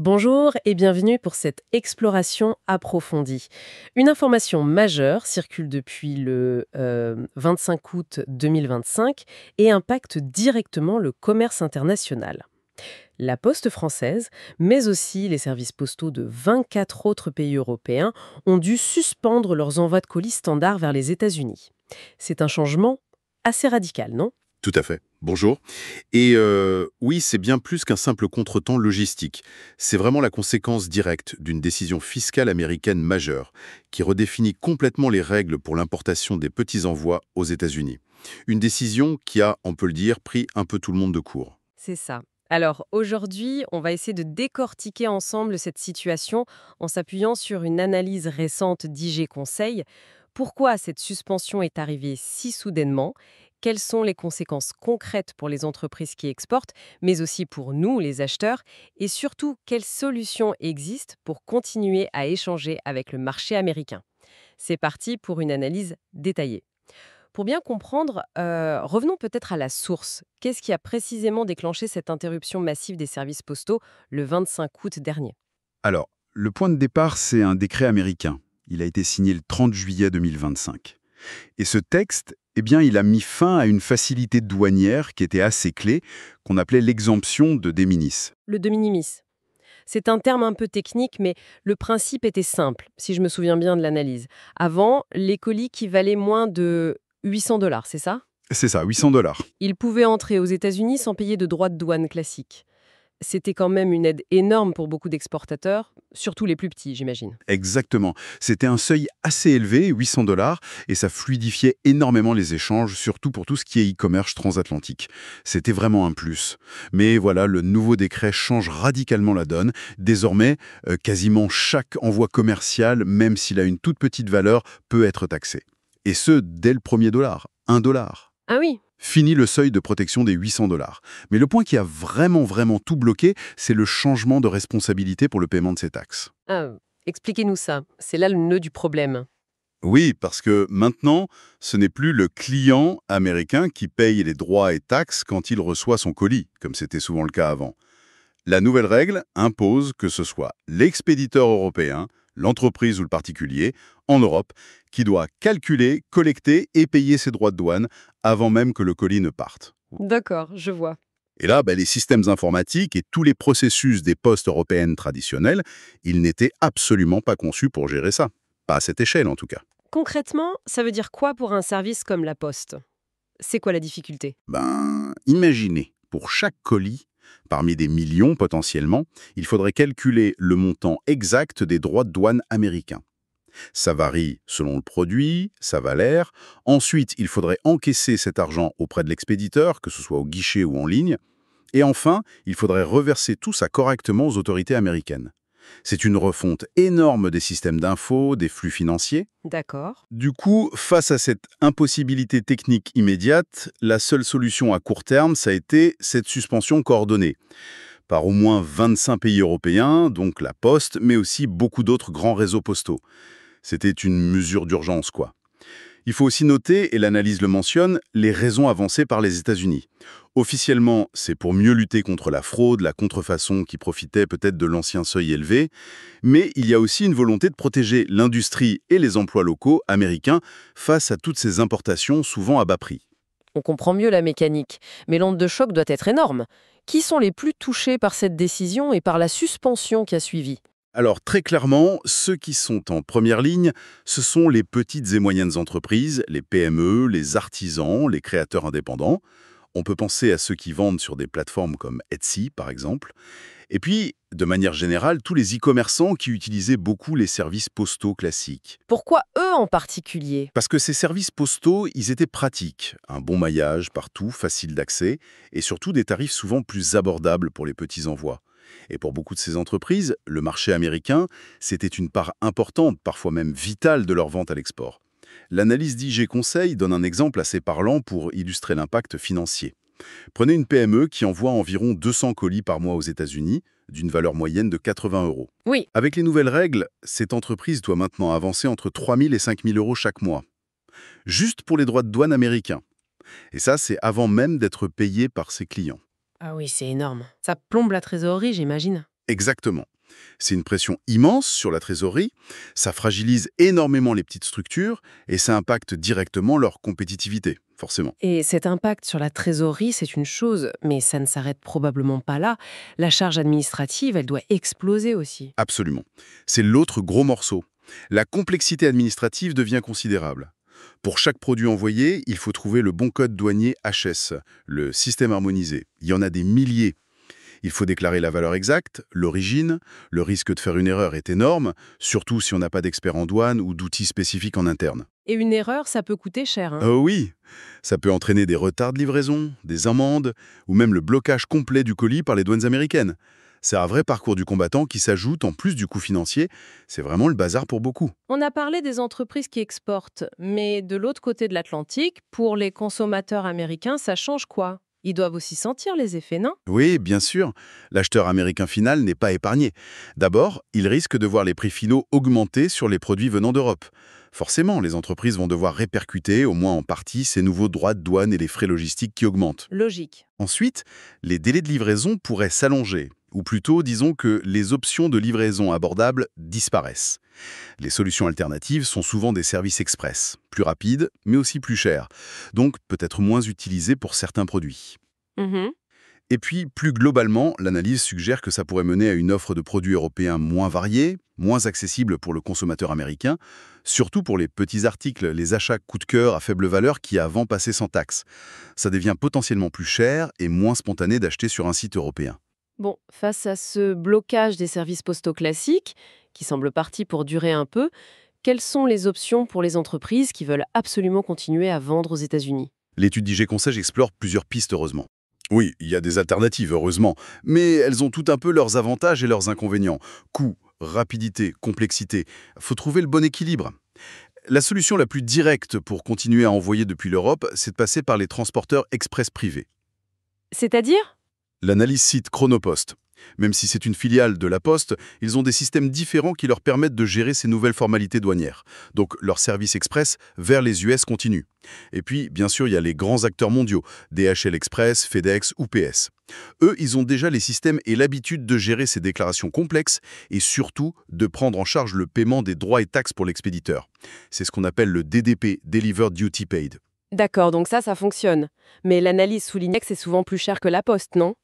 Bonjour et bienvenue pour cette exploration approfondie. Une information majeure circule depuis le 25 août 2025 et impacte directement le commerce international. La Poste française, mais aussi les services postaux de 24 autres pays européens, ont dû suspendre leurs envois de colis standards vers les États-Unis. C'est un changement assez radical, non? Tout à fait. Bonjour. Et oui, c'est bien plus qu'un simple contretemps logistique. C'est vraiment la conséquence directe d'une décision fiscale américaine majeure, qui redéfinit complètement les règles pour l'importation des petits envois aux États-Unis. Une décision qui a, on peut le dire, pris un peu tout le monde de court. C'est ça. Alors aujourd'hui, on va essayer de décortiquer ensemble cette situation en s'appuyant sur une analyse récente d'IG Conseil. Pourquoi cette suspension est arrivée si soudainement? Quelles sont les conséquences concrètes pour les entreprises qui exportent, mais aussi pour nous, les acheteurs? Et surtout, quelles solutions existent pour continuer à échanger avec le marché américain? C'est parti pour une analyse détaillée. Pour bien comprendre, revenons peut-être à la source. Qu'est-ce qui a précisément déclenché cette interruption massive des services postaux le 25 août dernier? Alors, le point de départ, c'est un décret américain. Il a été signé le 30 juillet 2025. Et ce texte, eh bien, il a mis fin à une facilité douanière qui était assez clé, qu'on appelait l'exemption de de minimis. Le de minimis. C'est un terme un peu technique, mais le principe était simple, si je me souviens bien de l'analyse. Avant, les colis qui valaient moins de 800 $, c'est ça? C'est ça, 800 $. Ils pouvaient entrer aux États-Unis sans payer de droits de douane classiques. C'était quand même une aide énorme pour beaucoup d'exportateurs, surtout les plus petits, j'imagine. Exactement. C'était un seuil assez élevé, 800 $, et ça fluidifiait énormément les échanges, surtout pour tout ce qui est e-commerce transatlantique. C'était vraiment un plus. Mais voilà, le nouveau décret change radicalement la donne. Désormais, quasiment chaque envoi commercial, même s'il a une toute petite valeur, peut être taxé. Et ce, dès le premier dollar. 1 $. Ah oui. Fini le seuil de protection des 800 $. Mais le point qui a vraiment tout bloqué, c'est le changement de responsabilité pour le paiement de ces taxes. Ah, expliquez-nous ça. C'est là le nœud du problème. Oui, parce que maintenant, ce n'est plus le client américain qui paye les droits et taxes quand il reçoit son colis, comme c'était souvent le cas avant. La nouvelle règle impose que ce soit l'expéditeur européen, l'entreprise ou le particulier, en Europe, qui doit calculer, collecter et payer ses droits de douane avant même que le colis ne parte. D'accord, je vois. Et là, les systèmes informatiques et tous les processus des postes européennes traditionnelles, ils n'étaient absolument pas conçus pour gérer ça. Pas à cette échelle, en tout cas. Concrètement, ça veut dire quoi pour un service comme la Poste? C'est quoi la difficulté? Imaginez, pour chaque colis, parmi des millions potentiellement, il faudrait calculer le montant exact des droits de douane américains. Ça varie selon le produit, sa valeur. Ensuite, il faudrait encaisser cet argent auprès de l'expéditeur, que ce soit au guichet ou en ligne. Et enfin, il faudrait reverser tout ça correctement aux autorités américaines. C'est une refonte énorme des systèmes d'infos, des flux financiers. D'accord. Du coup, face à cette impossibilité technique immédiate, la seule solution à court terme, ça a été cette suspension coordonnée par au moins 25 pays européens, donc la Poste, mais aussi beaucoup d'autres grands réseaux postaux. C'était une mesure d'urgence, quoi. Il faut aussi noter, et l'analyse le mentionne, les raisons avancées par les États-Unis. Officiellement, c'est pour mieux lutter contre la fraude, la contrefaçon qui profitait peut-être de l'ancien seuil élevé, mais il y a aussi une volonté de protéger l'industrie et les emplois locaux américains face à toutes ces importations souvent à bas prix. On comprend mieux la mécanique, mais l'onde de choc doit être énorme. Qui sont les plus touchés par cette décision et par la suspension qui a suivi? Alors très clairement, ceux qui sont en première ligne, ce sont les petites et moyennes entreprises, les PME, les artisans, les créateurs indépendants. On peut penser à ceux qui vendent sur des plateformes comme Etsy, par exemple. Et puis, de manière générale, tous les e-commerçants qui utilisaient beaucoup les services postaux classiques. Pourquoi eux en particulier? Parce que ces services postaux, ils étaient pratiques. Un bon maillage partout, facile d'accès, et surtout des tarifs souvent plus abordables pour les petits envois. Et pour beaucoup de ces entreprises, le marché américain, c'était une part importante, parfois même vitale, de leur vente à l'export. L'analyse d'IG Conseil donne un exemple assez parlant pour illustrer l'impact financier. Prenez une PME qui envoie environ 200 colis par mois aux États-Unis, d'une valeur moyenne de 80 €. Oui. Avec les nouvelles règles, cette entreprise doit maintenant avancer entre 3 000 et 5 000 € chaque mois, juste pour les droits de douane américains. Et ça, c'est avant même d'être payé par ses clients. Ah oui, c'est énorme. Ça plombe la trésorerie, j'imagine. Exactement. C'est une pression immense sur la trésorerie, ça fragilise énormément les petites structures et ça impacte directement leur compétitivité, forcément. Et cet impact sur la trésorerie, c'est une chose, mais ça ne s'arrête probablement pas là. La charge administrative, elle doit exploser aussi. Absolument. C'est l'autre gros morceau. La complexité administrative devient considérable. Pour chaque produit envoyé, il faut trouver le bon code douanier HS, le système harmonisé. Il y en a des milliers. Il faut déclarer la valeur exacte, l'origine. Le risque de faire une erreur est énorme, surtout si on n'a pas d'expert en douane ou d'outils spécifiques en interne. Et une erreur, ça peut coûter cher, hein. Oh oui, ça peut entraîner des retards de livraison, des amendes, ou même le blocage complet du colis par les douanes américaines. C'est un vrai parcours du combattant qui s'ajoute en plus du coût financier. C'est vraiment le bazar pour beaucoup. On a parlé des entreprises qui exportent, mais de l'autre côté de l'Atlantique, pour les consommateurs américains, ça change quoi? Ils doivent aussi sentir les effets, non? Oui, bien sûr, l'acheteur américain final n'est pas épargné. D'abord, il risque de voir les prix finaux augmenter sur les produits venant d'Europe. Forcément, les entreprises vont devoir répercuter, au moins en partie, ces nouveaux droits de douane et les frais logistiques qui augmentent. Logique. Ensuite, les délais de livraison pourraient s'allonger, ou plutôt, disons que les options de livraison abordables disparaissent. Les solutions alternatives sont souvent des services express, plus rapides, mais aussi plus chers, donc peut-être moins utilisés pour certains produits. Mhm. Et puis, plus globalement, l'analyse suggère que ça pourrait mener à une offre de produits européens moins variée, moins accessible pour le consommateur américain, surtout pour les petits articles, les achats coup de cœur à faible valeur qui avant passaient sans taxe. Ça devient potentiellement plus cher et moins spontané d'acheter sur un site européen. Bon, face à ce blocage des services postaux classiques, qui semble parti pour durer un peu, quelles sont les options pour les entreprises qui veulent absolument continuer à vendre aux États-Unis? L'étude d'IG Conseil explore plusieurs pistes, heureusement. Oui, il y a des alternatives, heureusement, mais elles ont tout un peu leurs avantages et leurs inconvénients. Coût, rapidité, complexité. Faut trouver le bon équilibre. La solution la plus directe pour continuer à envoyer depuis l'Europe, c'est de passer par les transporteurs express privés. C'est-à-dire? L'analyse cite Chronopost. Même si c'est une filiale de la Poste, ils ont des systèmes différents qui leur permettent de gérer ces nouvelles formalités douanières. Donc leur service express vers les US continue. Et puis, bien sûr, il y a les grands acteurs mondiaux, DHL Express, FedEx, UPS. Eux, ils ont déjà les systèmes et l'habitude de gérer ces déclarations complexes et surtout de prendre en charge le paiement des droits et taxes pour l'expéditeur. C'est ce qu'on appelle le DDP, Delivered Duty Paid. D'accord, donc ça fonctionne. Mais l'analyse soulignait que c'est souvent plus cher que la poste, non?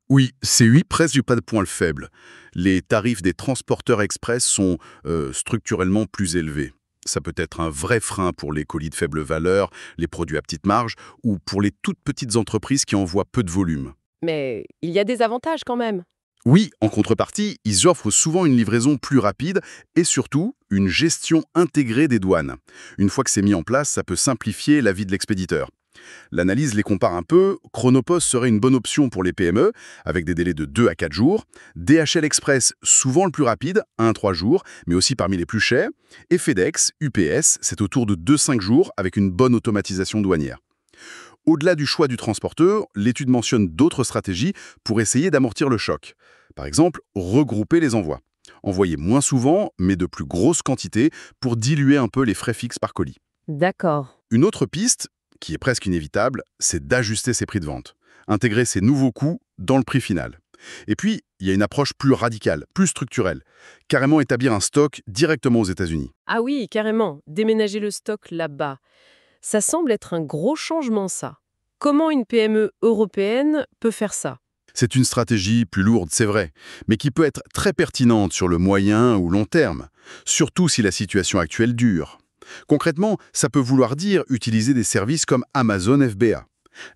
Oui, c'est presque pas de point faible. Les tarifs des transporteurs express sont structurellement plus élevés. Ça peut être un vrai frein pour les colis de faible valeur, les produits à petite marge, ou pour les toutes petites entreprises qui envoient peu de volume. Mais il y a des avantages quand même. Oui, en contrepartie, ils offrent souvent une livraison plus rapide et surtout une gestion intégrée des douanes. Une fois que c'est mis en place, ça peut simplifier la vie de l'expéditeur. L'analyse les compare un peu. Chronopost serait une bonne option pour les PME, avec des délais de 2 à 4 jours. DHL Express, souvent le plus rapide, 1 à 3 jours, mais aussi parmi les plus chers. Et FedEx, UPS, c'est autour de 2 à 5 jours, avec une bonne automatisation douanière. Au-delà du choix du transporteur, l'étude mentionne d'autres stratégies pour essayer d'amortir le choc. Par exemple, regrouper les envois. Envoyer moins souvent, mais de plus grosses quantités, pour diluer un peu les frais fixes par colis. D'accord. Une autre piste, qui est presque inévitable, c'est d'ajuster ses prix de vente. Intégrer ces nouveaux coûts dans le prix final. Et puis, il y a une approche plus radicale, plus structurelle. Carrément établir un stock directement aux États-Unis. Ah oui, carrément. Déménager le stock là-bas. Ça semble être un gros changement, ça. Comment une PME européenne peut faire ça? C'est une stratégie plus lourde, c'est vrai, mais qui peut être très pertinente sur le moyen ou long terme, surtout si la situation actuelle dure. Concrètement, ça peut vouloir dire utiliser des services comme Amazon FBA.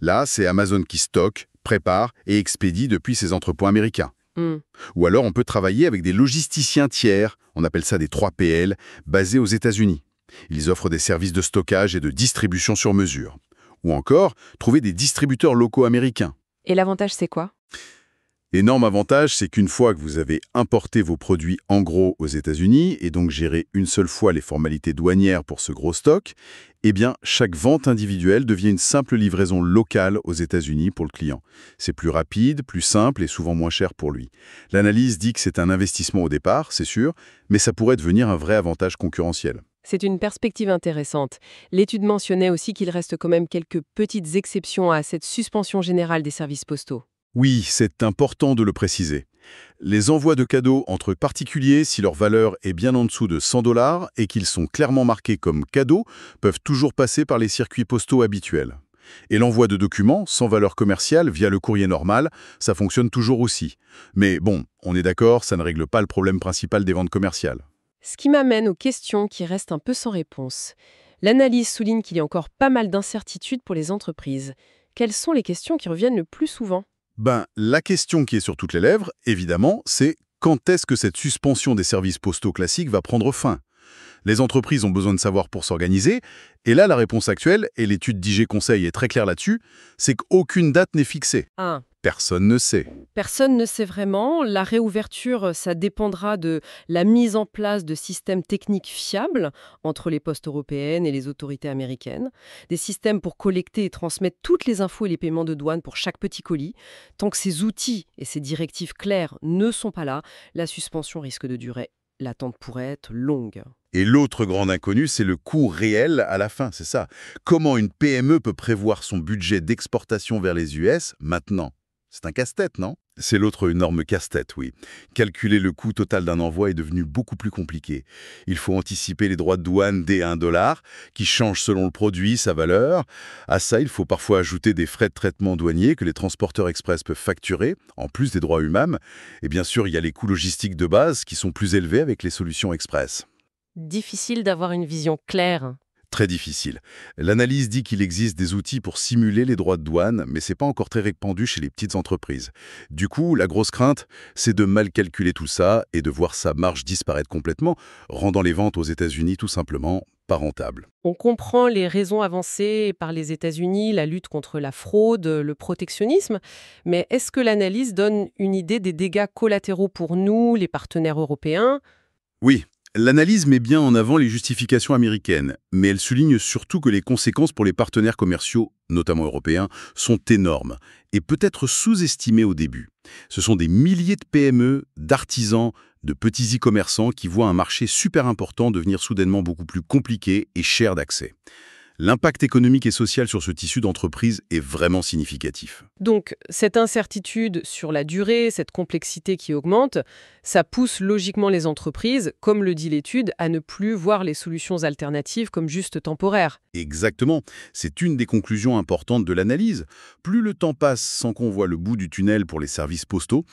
Là, c'est Amazon qui stocke, prépare et expédie depuis ses entrepôts américains. Hmm. Ou alors on peut travailler avec des logisticiens tiers, on appelle ça des 3PL, basés aux États-Unis. Ils offrent des services de stockage et de distribution sur mesure. Ou encore, trouver des distributeurs locaux américains. Et l'avantage, c'est quoi? L'énorme avantage, c'est qu'une fois que vous avez importé vos produits en gros aux États-Unis et donc géré une seule fois les formalités douanières pour ce gros stock, eh bien, chaque vente individuelle devient une simple livraison locale aux États-Unis pour le client. C'est plus rapide, plus simple et souvent moins cher pour lui. L'analyse dit que c'est un investissement au départ, c'est sûr, mais ça pourrait devenir un vrai avantage concurrentiel. C'est une perspective intéressante. L'étude mentionnait aussi qu'il reste quand même quelques petites exceptions à cette suspension générale des services postaux. Oui, c'est important de le préciser. Les envois de cadeaux entre particuliers, si leur valeur est bien en dessous de 100 $ et qu'ils sont clairement marqués comme cadeaux, peuvent toujours passer par les circuits postaux habituels. Et l'envoi de documents sans valeur commerciale via le courrier normal, ça fonctionne toujours aussi. Mais bon, on est d'accord, ça ne règle pas le problème principal des ventes commerciales. Ce qui m'amène aux questions qui restent un peu sans réponse. L'analyse souligne qu'il y a encore pas mal d'incertitudes pour les entreprises. Quelles sont les questions qui reviennent le plus souvent? La question qui est sur toutes les lèvres, évidemment, c'est quand est-ce que cette suspension des services postaux classiques va prendre fin? Les entreprises ont besoin de savoir pour s'organiser, et là, la réponse actuelle, et l'étude d'IG Conseil est très claire là-dessus, c'est qu'aucune date n'est fixée. Ah, Personne ne sait. personne ne sait vraiment. La réouverture, ça dépendra de la mise en place de systèmes techniques fiables entre les postes européennes et les autorités américaines. Des systèmes pour collecter et transmettre toutes les infos et les paiements de douane pour chaque petit colis. Tant que ces outils et ces directives claires ne sont pas là, la suspension risque de durer. L'attente pourrait être longue. Et l'autre grande inconnue, c'est le coût réel à la fin, c'est ça. Comment une PME peut prévoir son budget d'exportation vers les US maintenant? C'est un casse-tête, non? C'est l'autre énorme casse-tête, oui. Calculer le coût total d'un envoi est devenu beaucoup plus compliqué. Il faut anticiper les droits de douane dès 1 $, qui changent selon le produit, sa valeur. À ça, il faut parfois ajouter des frais de traitement douanier que les transporteurs express peuvent facturer, en plus des droits humains. Et bien sûr, il y a les coûts logistiques de base qui sont plus élevés avec les solutions express. Difficile d'avoir une vision claire. Très difficile. L'analyse dit qu'il existe des outils pour simuler les droits de douane, mais c'est pas encore très répandu chez les petites entreprises. Du coup, la grosse crainte, c'est de mal calculer tout ça et de voir sa marge disparaître complètement, rendant les ventes aux États-Unis tout simplement pas rentables. On comprend les raisons avancées par les États-Unis, la lutte contre la fraude, le protectionnisme, mais est-ce que l'analyse donne une idée des dégâts collatéraux pour nous, les partenaires européens? Oui, l'analyse met bien en avant les justifications américaines, mais elle souligne surtout que les conséquences pour les partenaires commerciaux, notamment européens, sont énormes et peut-être sous-estimées au début. Ce sont des milliers de PME, d'artisans, de petits e-commerçants qui voient un marché super important devenir soudainement beaucoup plus compliqué et cher d'accès. L'impact économique et social sur ce tissu d'entreprise est vraiment significatif. Donc, cette incertitude sur la durée, cette complexité qui augmente, ça pousse logiquement les entreprises, comme le dit l'étude, à ne plus voir les solutions alternatives comme juste temporaires. Exactement, c'est une des conclusions importantes de l'analyse. Plus le temps passe sans qu'on voit le bout du tunnel pour les services postaux,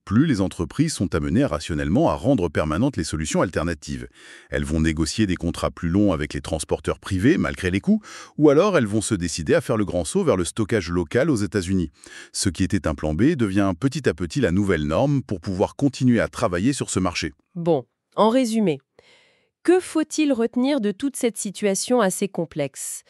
plus les entreprises sont amenées rationnellement à rendre permanentes les solutions alternatives. Elles vont négocier des contrats plus longs avec les transporteurs privés, malgré les coûts, ou alors elles vont se décider à faire le grand saut vers le stockage local aux États-Unis. Ce qui était un plan B devient petit à petit la nouvelle norme pour pouvoir continuer à travailler sur ce marché. Bon, en résumé, que faut-il retenir de toute cette situation assez complexe?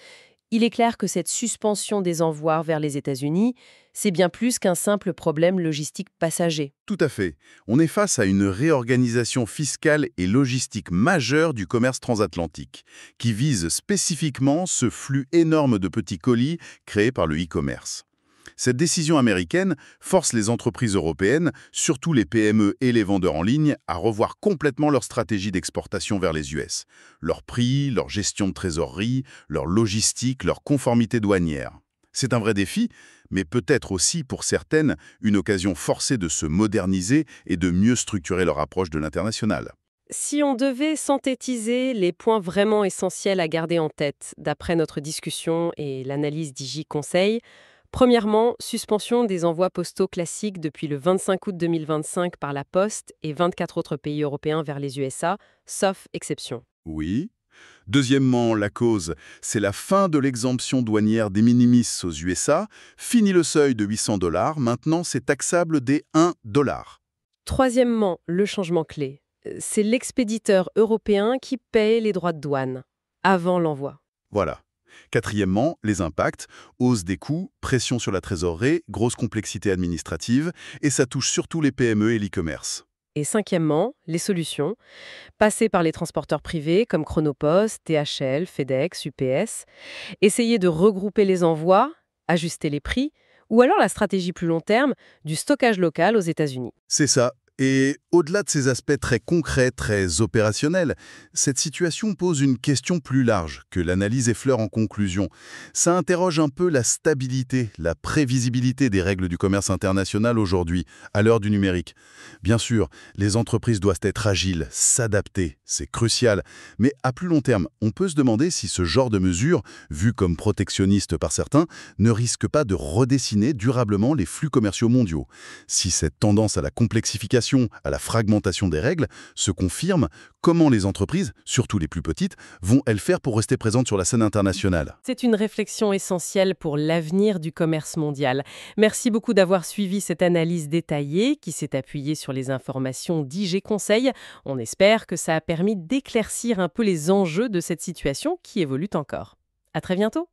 Il est clair que cette suspension des envois vers les États-Unis, c'est bien plus qu'un simple problème logistique passager. Tout à fait. On est face à une réorganisation fiscale et logistique majeure du commerce transatlantique, qui vise spécifiquement ce flux énorme de petits colis créés par le e-commerce. Cette décision américaine force les entreprises européennes, surtout les PME et les vendeurs en ligne, à revoir complètement leur stratégie d'exportation vers les US. Leur prix, leur gestion de trésorerie, leur logistique, leur conformité douanière. C'est un vrai défi, mais peut-être aussi pour certaines une occasion forcée de se moderniser et de mieux structurer leur approche de l'international. Si on devait synthétiser les points vraiment essentiels à garder en tête, d'après notre discussion et l'analyse d'IJ Conseil, premièrement, suspension des envois postaux classiques depuis le 25 août 2025 par la Poste et 24 autres pays européens vers les USA, sauf exception. Oui. Deuxièmement, la cause, c'est la fin de l'exemption douanière des minimis aux USA. Fini le seuil de 800 $, maintenant c'est taxable dès 1 $. Troisièmement, le changement clé. C'est l'expéditeur européen qui paye les droits de douane avant l'envoi. Voilà. Quatrièmement, les impacts, hausse des coûts, pression sur la trésorerie, grosse complexité administrative, et ça touche surtout les PME et l'e-commerce. Et cinquièmement, les solutions. Passer par les transporteurs privés comme Chronopost, DHL, FedEx, UPS. Essayer de regrouper les envois, ajuster les prix, ou alors la stratégie plus long terme du stockage local aux États-Unis. C'est ça. Et au-delà de ces aspects très concrets, très opérationnels, cette situation pose une question plus large que l'analyse effleure en conclusion. Ça interroge un peu la stabilité, la prévisibilité des règles du commerce international aujourd'hui, à l'heure du numérique. Bien sûr, les entreprises doivent être agiles, s'adapter, c'est crucial. Mais à plus long terme, on peut se demander si ce genre de mesures, vues comme protectionnistes par certains, ne risque pas de redessiner durablement les flux commerciaux mondiaux. Si cette tendance à la complexification, à la fragmentation des règles, se confirme, comment les entreprises, surtout les plus petites, vont-elles faire pour rester présentes sur la scène internationale? C'est une réflexion essentielle pour l'avenir du commerce mondial. Merci beaucoup d'avoir suivi cette analyse détaillée qui s'est appuyée sur les informations d'IG Conseil. On espère que ça a permis d'éclaircir un peu les enjeux de cette situation qui évolue encore. À très bientôt.